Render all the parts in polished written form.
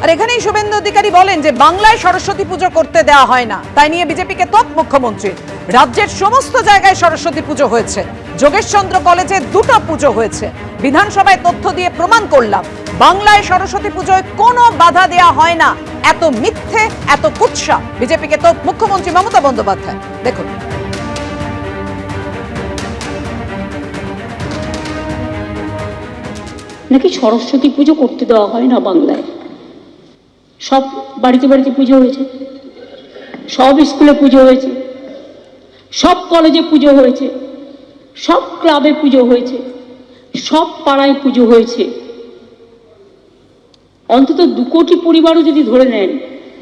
আর এখানেই শুভেন্দু অধিকারী বলেন যে বাংলায় সরস্বতী পুজো করতে দেওয়া হয় না, তাই নিয়ে বিজেপিকে তোপ মুখ্যমন্ত্রী। রাজ্যের সমস্ত জায়গায় সরস্বতী পুজো হয়েছে, যোগেশচন্দ্র কলেজে দুটো পুজো হয়েছে, বিধানসভায় তথ্য দিয়ে প্রমাণ করলাম বাংলায় সরস্বতী পুজোয় কোনো বাধা দেওয়া হয় না। এত মিথ্যে, এত কুৎসা, বিজেপিকে তোপ মুখ্যমন্ত্রী মমতা বন্দ্যোপাধ্যায়। দেখুন, নাকি সরস্বতী পুজো করতে দেওয়া হয় না বাংলায়। সব বাড়িতে বাড়িতে পুজো হয়েছে, সব স্কুলে পুজো হয়েছে, সব কলেজে পুজো হয়েছে, সব ক্লাবে পুজো হয়েছে, সব পাড়ায় পুজো হয়েছে। অন্তত 2 কোটি পরিবারও যদি ধরে নেন,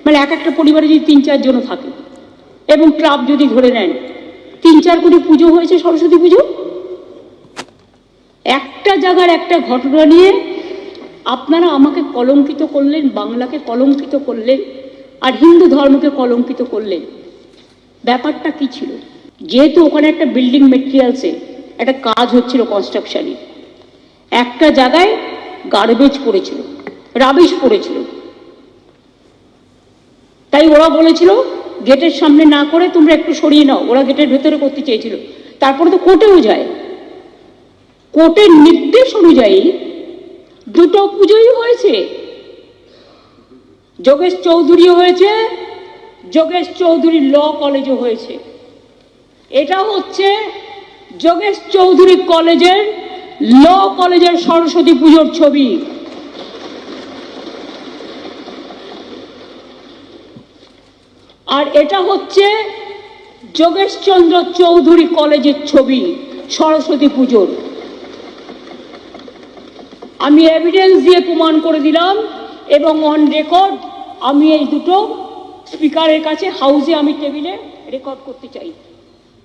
মানে এক একটা পরিবারে যদি 3-4 জন থাকে এবং ক্লাব যদি ধরে নেন, 3-4 কোটি পুজো হয়েছে সরস্বতী পুজো। একটা জায়গার একটা ঘটনা নিয়ে আপনারা আমাকে কলঙ্কিত করলেন, বাংলাকে কলঙ্কিত করলেন, আর হিন্দু ধর্মকে কলঙ্কিত করলেন। ব্যাপারটা কি ছিল? যেহেতু ওখানে একটা বিল্ডিং মেটেরিয়ালসে একটা কাজ হচ্ছিল কনস্ট্রাকশনে, একটা জায়গায় গার্বেজ পড়েছিল, রাবিশ পড়েছিল, তাই ওরা বলেছিল গেটের সামনে না করে তোমরা একটু সরিয়ে নাও। ওরা গেটের ভেতরে করতে চেয়েছিল, তারপরে তো কোর্টেও যায়। কোর্টের নির্দেশ অনুযায়ী 2টো পুজোই হয়েছে, যোগেশ চৌধুরীও হয়েছে, যোগেশ চৌধুরী ল কলেজও হয়েছে। এটা হচ্ছে যোগেশ চৌধুরী কলেজের, ল কলেজের সরস্বতী পুজোর ছবি। আর এটা হচ্ছে যোগেশচন্দ্র চৌধুরী কলেজের ছবি সরস্বতী পুজোর। আমি এভিডেন্স দিয়ে প্রমাণ করে দিলাম এবং অন রেকর্ড আমি এই দুটো স্পিকারের কাছে হাউসে আমি টেবিলে রেকর্ড করতে চাই।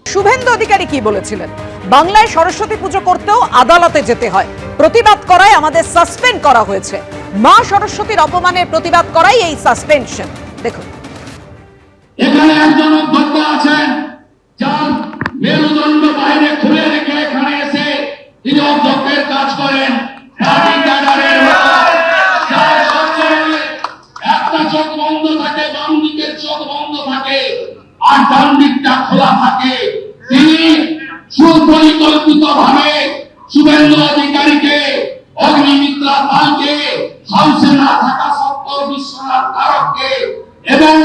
শুভেন্দু অধিকারী কি বলেছিলেন? বাংলায় সরস্বতী পুজো করতেও আদালতে যেতে হয়, প্রতিবাদ করায় আমাদের সাসপেন্ড করা হয়েছে, মা সরস্বতীর অপমানের প্রতিবাদ করাই এই সাসপেনশন। দেখুন, এখানে একজন অধ্যক্ষ আছেন যার মেরুদণ্ড বাইরে খুলে রেখে এখানে এসে তিনি অধ্যক্ষের কাজ করেন। একটা চোখ বন্ধ থাকে, বাম দিকের চোখ বন্ধ থাকে আর ডান দিকটা খোলা থাকে। তিনি সুপরিকল্পিত ভাবে শুভেন্দু অধিকারীকে, অগ্নিমিত্রা পালকে, হাউসে না থাকা সত্ত্বেও বিশ্বনাথ তারককে এবং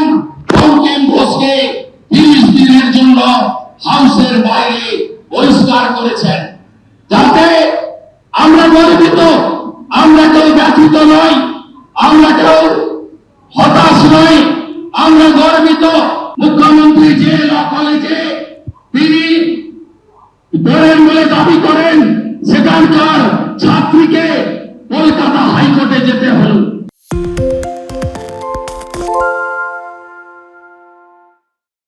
বঙ্কিম ঘোষকে 30 দিনের জন্য হাউসের বাইরে বহিষ্কার করেছেন, যাতে আমরা গর্বিত, আমরা কেউ ব্যথিত নই, আমরা কেউ হতাশ নই, আমরা গর্বিত। মুখ্যমন্ত্রী যে ল কলেজে